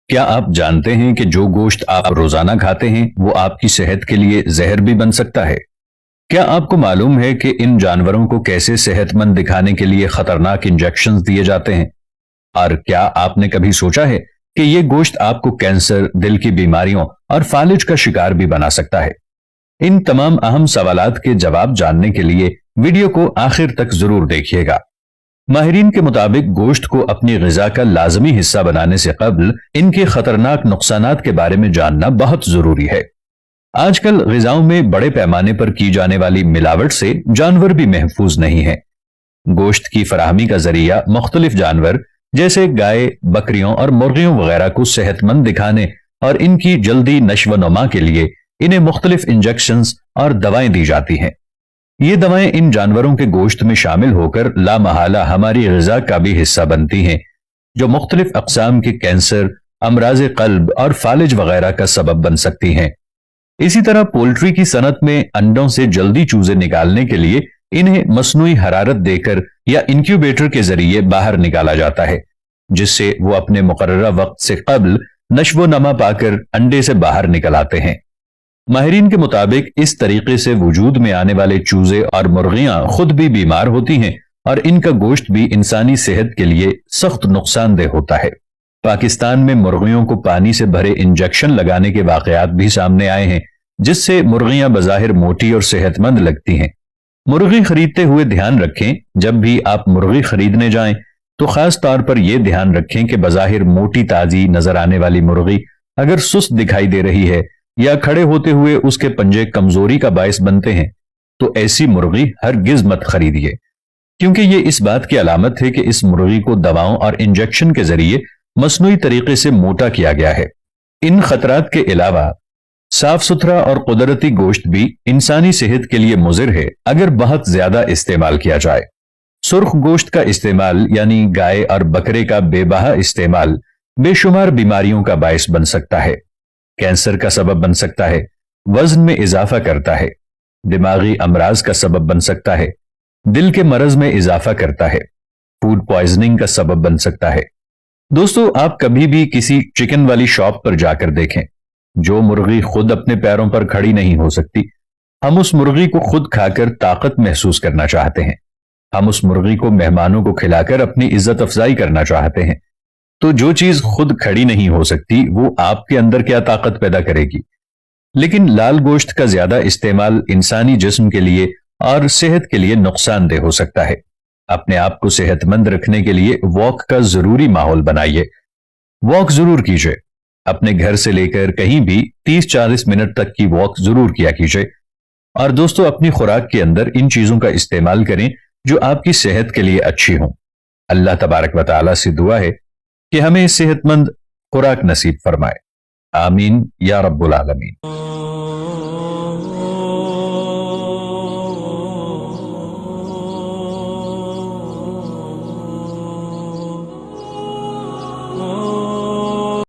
کیا آپ جانتے ہیں کہ جو گوشت آپ روزانہ کھاتے ہیں وہ آپ کی صحت کے لیے زہر بھی بن سکتا ہے؟ کیا آپ کو معلوم ہے کہ ان جانوروں کو کیسے صحت مند دکھانے کے لیے خطرناک انجیکشنز دیے جاتے ہیں؟ اور کیا آپ نے کبھی سوچا ہے کہ یہ گوشت آپ کو کینسر، دل کی بیماریوں اور فالج کا شکار بھی بنا سکتا ہے؟ ان تمام اہم سوالات کے جواب جاننے کے لیے ویڈیو کو آخر تک ضرور دیکھیے گا۔ ماہرین کے مطابق گوشت کو اپنی غذا کا لازمی حصہ بنانے سے قبل ان کے خطرناک نقصانات کے بارے میں جاننا بہت ضروری ہے۔ آج کل غذاؤں میں بڑے پیمانے پر کی جانے والی ملاوٹ سے جانور بھی محفوظ نہیں ہیں۔ گوشت کی فراہمی کا ذریعہ مختلف جانور جیسے گائے، بکریوں اور مرغیوں وغیرہ کو صحت مند دکھانے اور ان کی جلدی نشو و نما کے لیے انہیں مختلف انجیکشنز اور دوائیں دی جاتی ہیں۔ یہ دوائیں ان جانوروں کے گوشت میں شامل ہو کر لامحالہ ہماری غذا کا بھی حصہ بنتی ہیں، جو مختلف اقسام کے کینسر، امراض قلب اور فالج وغیرہ کا سبب بن سکتی ہیں۔ اسی طرح پولٹری کی صنعت میں انڈوں سے جلدی چوزے نکالنے کے لیے انہیں مصنوعی حرارت دے کر یا انکیوبیٹر کے ذریعے باہر نکالا جاتا ہے، جس سے وہ اپنے مقررہ وقت سے قبل نشو و نما پا کر انڈے سے باہر نکل آتے ہیں۔ ماہرین کے مطابق اس طریقے سے وجود میں آنے والے چوزے اور مرغیاں خود بھی بیمار ہوتی ہیں اور ان کا گوشت بھی انسانی صحت کے لیے سخت نقصان دہ ہوتا ہے۔ پاکستان میں مرغیوں کو پانی سے بھرے انجیکشن لگانے کے واقعات بھی سامنے آئے ہیں، جس سے مرغیاں بظاہر موٹی اور صحت مند لگتی ہیں۔ مرغی خریدتے ہوئے دھیان رکھیں، جب بھی آپ مرغی خریدنے جائیں تو خاص طور پر یہ دھیان رکھیں کہ بظاہر موٹی تازی نظر آنے والی مرغی اگر سست دکھائی دے رہی ہے یا کھڑے ہوتے ہوئے اس کے پنجے کمزوری کا باعث بنتے ہیں تو ایسی مرغی ہرگز مت خریدیے، کیونکہ یہ اس بات کی علامت ہے کہ اس مرغی کو دواؤں اور انجیکشن کے ذریعے مصنوعی طریقے سے موٹا کیا گیا ہے۔ ان خطرات کے علاوہ صاف ستھرا اور قدرتی گوشت بھی انسانی صحت کے لیے مضر ہے اگر بہت زیادہ استعمال کیا جائے۔ سرخ گوشت کا استعمال یعنی گائے اور بکرے کا بے بہا استعمال بے شمار بیماریوں کا باعث بن سکتا ہے، کینسر کا سبب بن سکتا ہے، وزن میں اضافہ کرتا ہے، دماغی امراض کا سبب بن سکتا ہے، دل کے مرض میں اضافہ کرتا ہے، فوڈ پوائزننگ کا سبب بن سکتا ہے۔ دوستو، آپ کبھی بھی کسی چکن والی شاپ پر جا کر دیکھیں، جو مرغی خود اپنے پیروں پر کھڑی نہیں ہو سکتی، ہم اس مرغی کو خود کھا کر طاقت محسوس کرنا چاہتے ہیں۔ ہم اس مرغی کو مہمانوں کو کھلا کر اپنی عزت افزائی کرنا چاہتے ہیں۔ تو جو چیز خود کھڑی نہیں ہو سکتی وہ آپ کے اندر کیا طاقت پیدا کرے گی؟ لیکن لال گوشت کا زیادہ استعمال انسانی جسم کے لیے اور صحت کے لیے نقصان دہ ہو سکتا ہے۔ اپنے آپ کو صحت مند رکھنے کے لیے واک کا ضروری ماحول بنائیے۔ واک ضرور کیجیے، اپنے گھر سے لے کر کہیں بھی 30-40 منٹ تک کی واک ضرور کیا کیجیے۔ اور دوستو، اپنی خوراک کے اندر ان چیزوں کا استعمال کریں جو آپ کی صحت کے لیے اچھی ہوں۔ اللہ تبارک و تعالیٰ سے دعا ہے کہ ہمیں صحت مند خوراک نصیب فرمائے۔ آمین یا رب العالمین۔